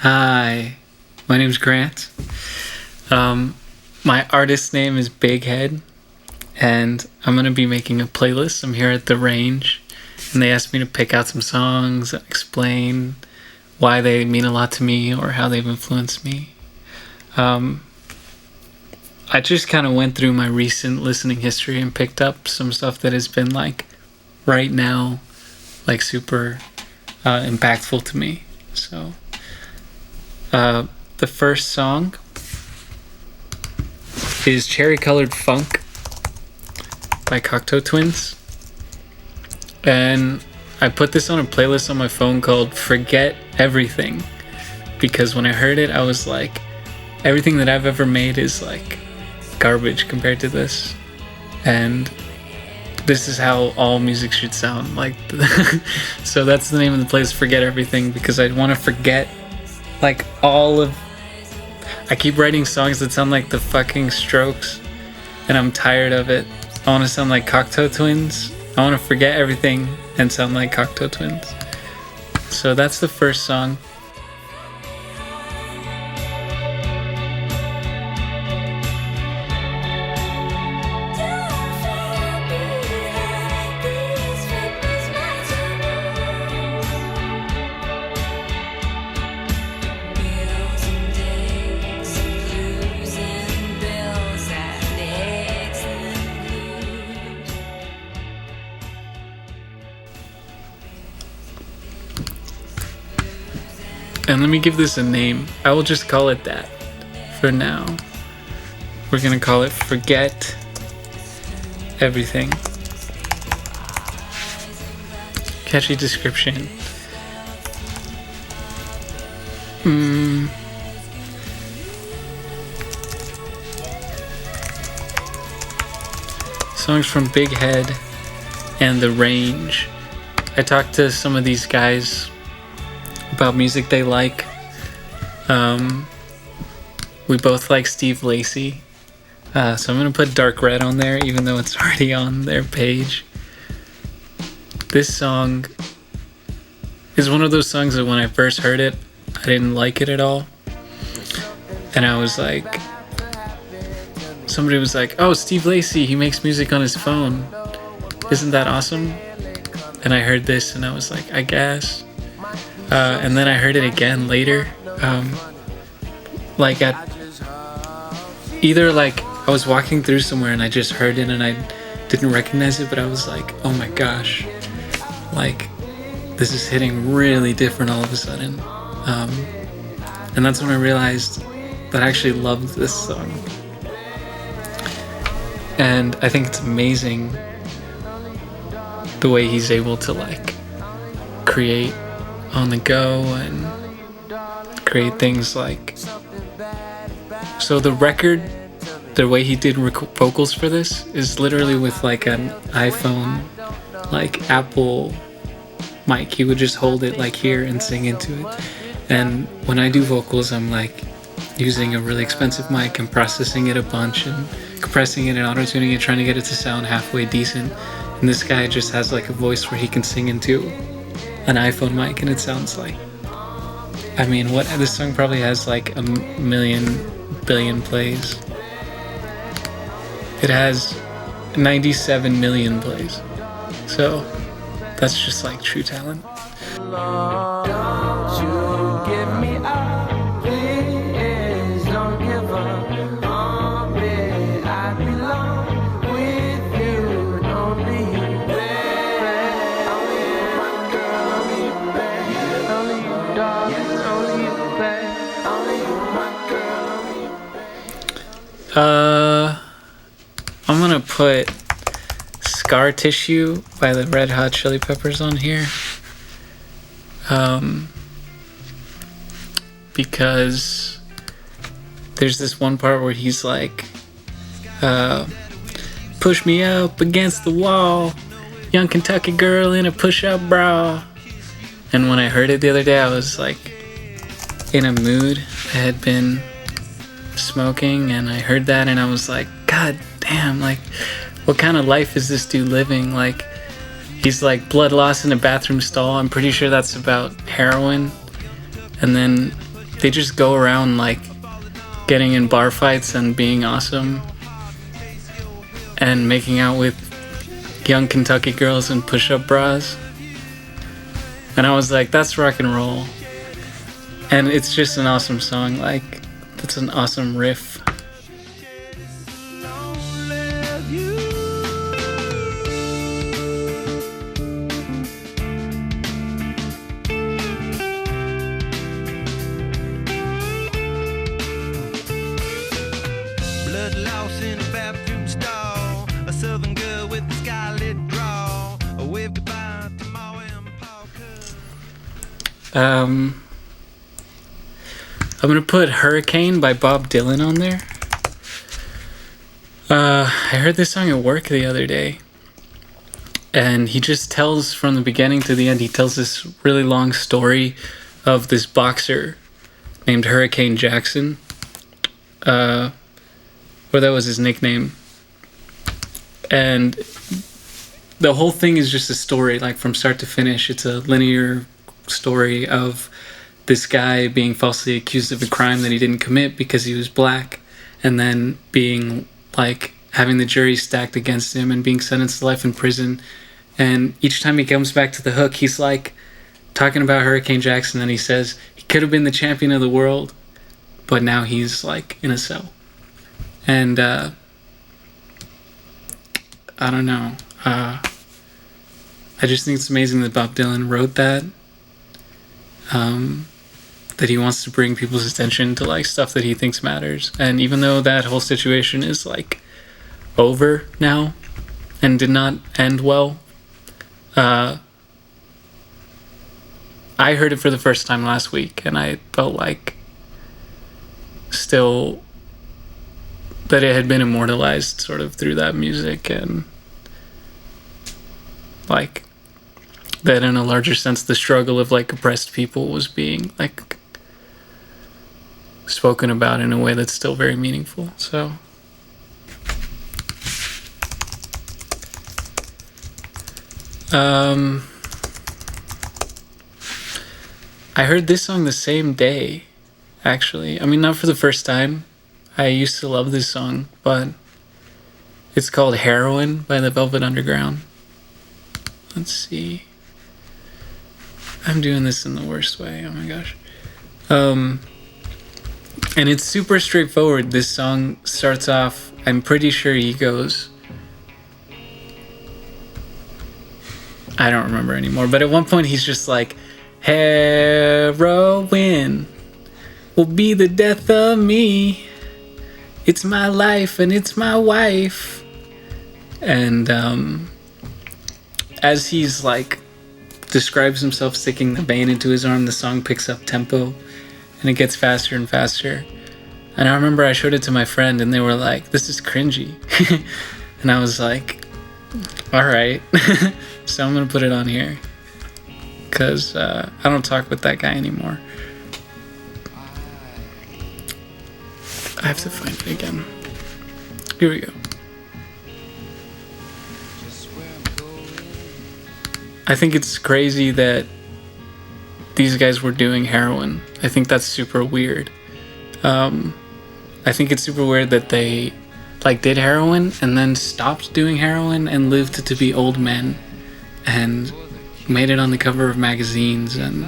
Hi, my name's Grant. My artist name is Bighead, and I'm gonna be making a playlist. I'm here at the range, and they asked me to pick out some songs and explain why they mean a lot to me or how they've influenced me. Um, I just kind of went through my recent listening history and picked up some stuff that has been like right now, like super impactful to me. So. The first song is Cherry Colored Funk by Cocteau Twins. And I put this on a playlist on my phone called Forget Everything. Because when I heard it, I was like, everything that I've ever made is like garbage compared to this. And this is how all music should sound. Like, so that's the name of the playlist, Forget Everything, because I want to forget like I keep writing songs that sound like the fucking Strokes, and I'm tired of it. I want to sound like Cocteau Twins. I want to forget everything and sound like Cocteau Twins. So that's the first song. And let me give this a name. I will just call it that for now. We're gonna call it Forget Everything. Catchy description. Songs from Bighead and The Range. I talked to some of these guys about music they like. We both like Steve Lacy, so I'm gonna put Dark Red on there even though it's already on their page. This song is one of those songs that when I first heard it, I didn't like it at all, and I was like, somebody was like, oh, Steve Lacy, he makes music on his phone, isn't that awesome? And I heard this and I was like, I guess. And then I heard it again later, like at either like I was walking through somewhere and I just heard it and I didn't recognize it, but I was like, oh my gosh, like this is hitting really different all of a sudden. And that's when I realized that I actually loved this song. And I think it's amazing the way he's able to like create on the go and create things like, so the record, the way he did vocals for this is literally with like an iPhone, like Apple mic. He would just hold it like here and sing into it. And when I do vocals, I'm like using a really expensive mic and processing it a bunch and compressing it and auto-tuning it, trying to get it to sound halfway decent. And this guy just has like a voice where he can sing into an iPhone mic and it sounds like, I mean, what, this song probably has like a billion plays. It has 97 million plays. So that's just like true talent. I'm gonna put Scar Tissue by the Red Hot Chili Peppers on here. Because there's this one part where he's like, push me up against the wall, young Kentucky girl in a push-up bra. And when I heard it the other day, I was like in a mood. I had been smoking and I heard that and I was like, God damn, like what kind of life is this dude living? Like he's like blood loss in a bathroom stall. I'm pretty sure that's about heroin. And then they just go around like getting in bar fights and being awesome and making out with young Kentucky girls in push-up bras. And I was like, that's rock and roll. And it's just an awesome song. Like, that's an awesome riff. I'm gonna put Hurricane by Bob Dylan on there. I heard this song at work the other day, and he just tells from the beginning to the end, he tells this really long story of this boxer named Hurricane Jackson, or that was his nickname. And the whole thing is just a story, like from start to finish. It's a linear story of this guy being falsely accused of a crime that he didn't commit because he was black, and then being like having the jury stacked against him and being sentenced to life in prison. And each time he comes back to the hook, he's like talking about Hurricane Jackson, and he says he could have been the champion of the world, but now he's like in a cell. And I don't know, I just think it's amazing that Bob Dylan wrote that. That he wants to bring people's attention to like stuff that he thinks matters. And even though that whole situation is like over now and did not end well, I heard it for the first time last week, and I felt like still that it had been immortalized sort of through that music, and like that in a larger sense the struggle of like oppressed people was being like spoken about in a way that's still very meaningful. So I heard this song the same day, actually. I mean, not for the first time. I used to love this song, but it's called Heroin by the Velvet Underground. Let's see. I'm doing this in the worst way. Oh my gosh. And it's super straightforward. This song starts off, I'm pretty sure he goes, I don't remember anymore, but at one point he's just like, heroin will be the death of me. It's my life and it's my wife. And as he's like describes himself sticking the vein into his arm, the song picks up tempo and it gets faster and faster. And I remember I showed it to my friend and they were like, this is cringy. And I was like, all right. So I'm gonna put it on here because I don't talk with that guy anymore. I have to find it again. Here we go. I think it's crazy that these guys were doing heroin. I think that's super weird. I think it's super weird that they like did heroin and then stopped doing heroin and lived to be old men and made it on the cover of magazines and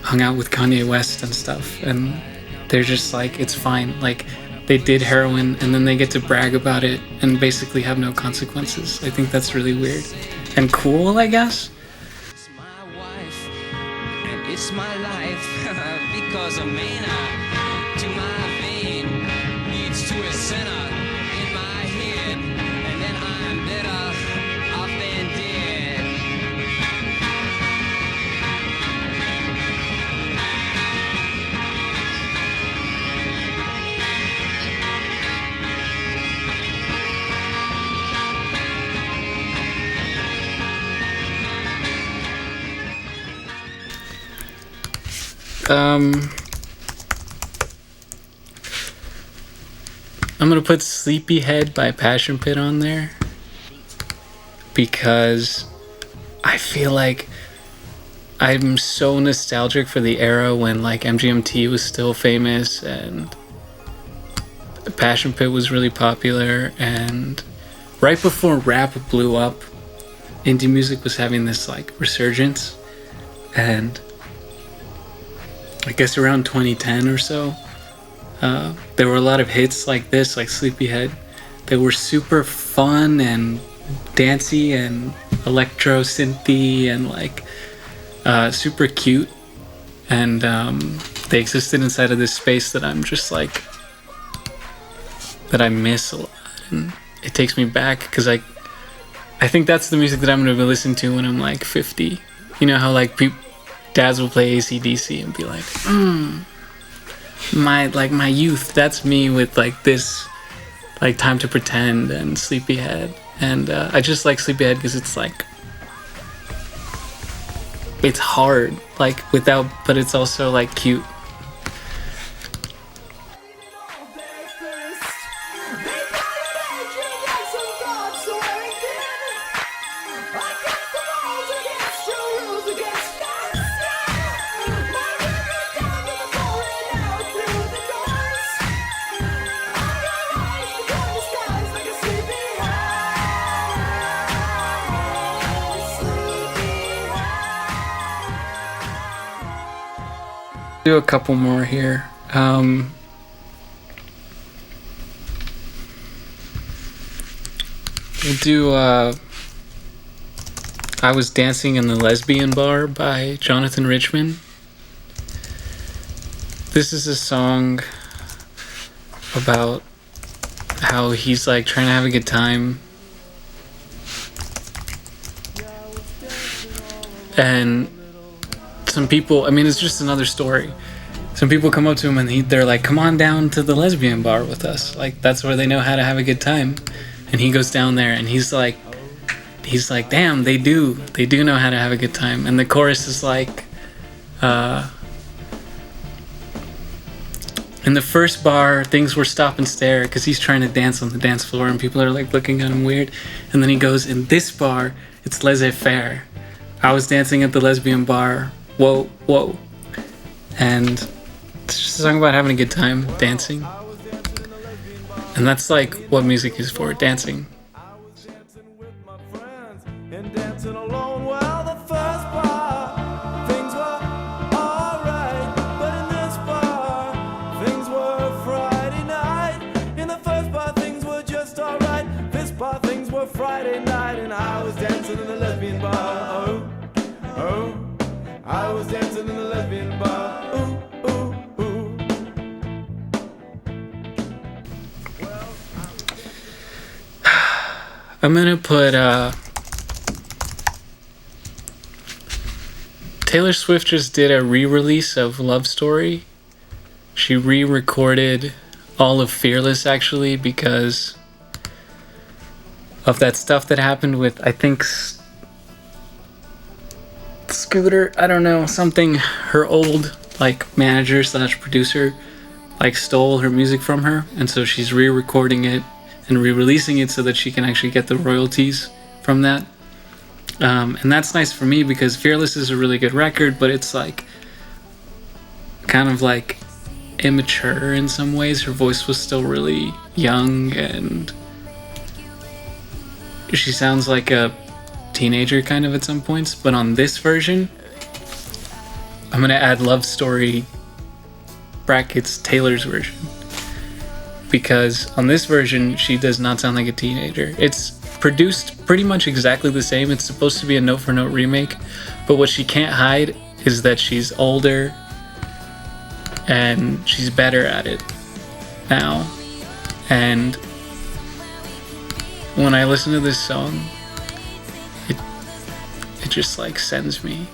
hung out with Kanye West and stuff. And they're just like, it's fine. Like, they did heroin and then they get to brag about it and basically have no consequences. I think that's really weird and cool, I guess. It's my wife and it's my life because a man to my vein leads to a center in my head, and then I'm better off than dead. I'm gonna put Sleepyhead by Passion Pit on there because I feel like I'm so nostalgic for the era when like MGMT was still famous and Passion Pit was really popular, and right before rap blew up, indie music was having this like resurgence. And I guess around 2010 or so, there were a lot of hits like this, like Sleepyhead, that were super fun and dancey and electro synthy and like super cute. And they existed inside of this space that I'm just like, that I miss a lot. And it takes me back because I think that's the music that I'm going to be listening to when I'm like 50. You know how like dads will play AC/DC and be like, my youth. That's me with like this, like Time to Pretend and Sleepyhead. And I just like Sleepyhead because it's like, it's hard, like but it's also like cute. Do a couple more here. We'll do I Was Dancing in the Lesbian Bar by Jonathan Richman. This is a song about how he's like trying to have a good time, and some people, I mean, it's just another story. Some people come up to him and they're like, come on down to the lesbian bar with us. Like, that's where they know how to have a good time. And he goes down there and he's like, damn, they do know how to have a good time. And the chorus is like, in the first bar, things were stop and stare because he's trying to dance on the dance floor and people are like looking at him weird. And then he goes, in this bar, it's laissez-faire. I was dancing at the lesbian bar. Whoa, whoa. And it's just a song about having a good time, dancing. And that's like what music is for, dancing. Friday night and I was dancing in the lesbian bar. Oh, oh, I was dancing in the lesbian bar. Ooh, ooh, ooh. I'm gonna put Taylor Swift just did a re-release of Love Story. She re-recorded all of Fearless actually because of that stuff that happened with, I think, Scooter, I don't know, something, her old like manager slash producer like stole her music from her, and so she's re-recording it and re-releasing it so that she can actually get the royalties from that. And that's nice for me because Fearless is a really good record, but it's like kind of like immature in some ways. Her voice was still really young and she sounds like a teenager kind of at some points. But on this version, I'm gonna add Love Story brackets Taylor's version, because on this version she does not sound like a teenager. It's produced pretty much exactly the same. It's supposed to be a note for note remake, but what she can't hide is that she's older and she's better at it now. And when I listen to this song, it just like sends me.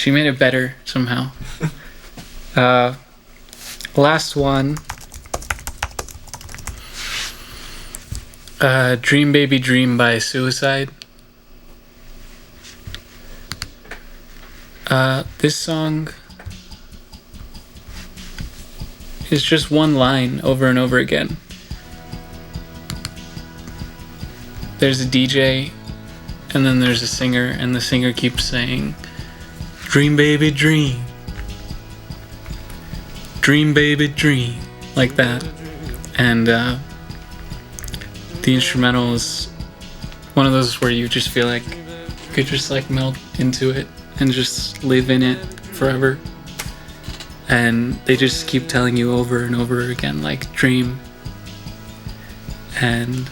She made it better somehow. Last one. Dream Baby Dream by Suicide. This song is just one line over and over again. There's a DJ, and then there's a singer, and the singer keeps saying, "Dream baby dream, dream baby dream," like that. And the instrumental is one of those where you just feel like you could just like melt into it and just live in it forever. And they just keep telling you over and over again, like, dream. And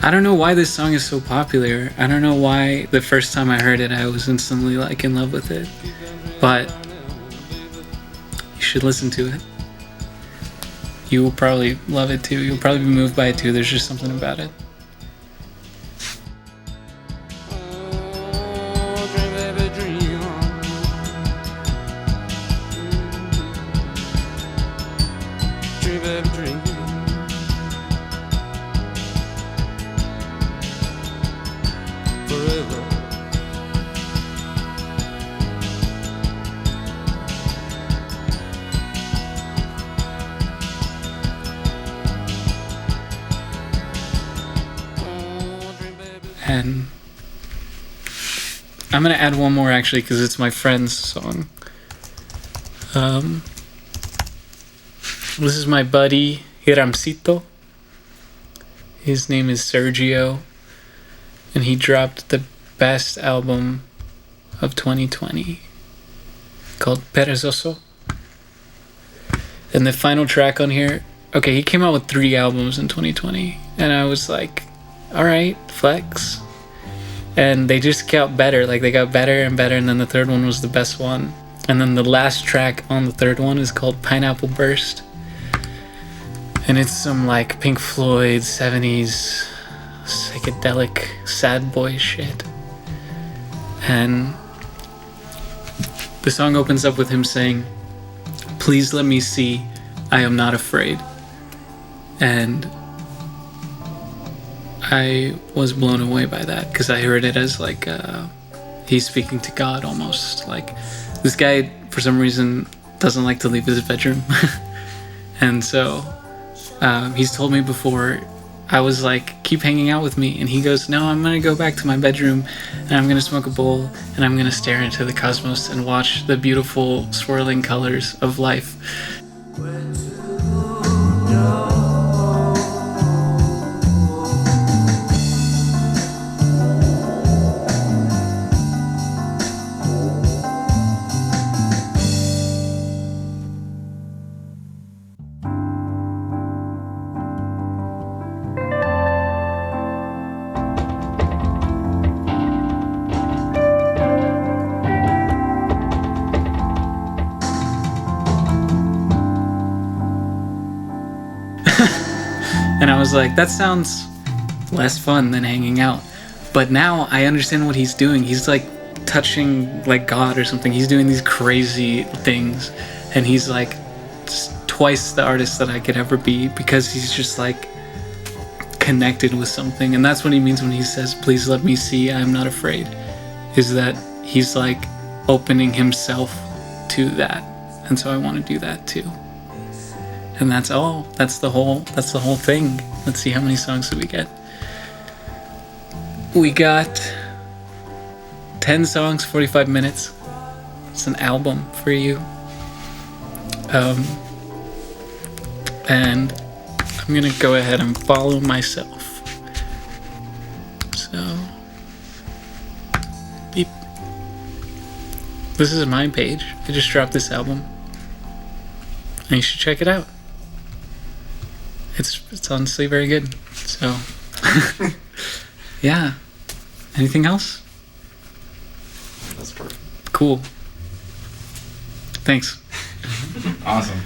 I don't know why this song is so popular. I don't know why the first time I heard it I was instantly like in love with it. But you should listen to it. You will probably love it too. You'll probably be moved by it too. There's just something about it. And I'm gonna add one more actually because it's my friend's song. This is my buddy Hiramcito. His name is Sergio, and he dropped the best album of 2020 called Perezoso. And the final track on here, okay, he came out with 3 albums in 2020, and I was like, alright, flex. And they just got better, like they got better and better, and then the third one was the best one. And then the last track on the third one is called Pineapple Burst. And it's some like Pink Floyd 70s psychedelic sad boy shit. And the song opens up with him saying, "Please let me see, I am not afraid." And I was blown away by that because I heard it as like he's speaking to God almost. Like, this guy for some reason doesn't like to leave his bedroom. And so he's told me before, I was like, keep hanging out with me, and he goes, no, I'm gonna go back to my bedroom and I'm gonna smoke a bowl and I'm gonna stare into the cosmos and watch the beautiful swirling colors of life. And I was like, that sounds less fun than hanging out. But now I understand what he's doing. He's like touching like God or something. He's doing these crazy things. And he's like twice the artist that I could ever be because he's just like connected with something. And that's what he means when he says, please let me see, I'm not afraid. Is that he's like opening himself to that. And so I want to do that too. And that's all. That's the whole thing. Let's see, how many songs did we get? We got 10 songs, 45 minutes. It's an album for you. And I'm gonna go ahead and follow myself. So, beep. This is my page. I just dropped this album. And you should check it out. It's honestly very good. So, yeah. Anything else? That's perfect. Cool. Thanks. Awesome.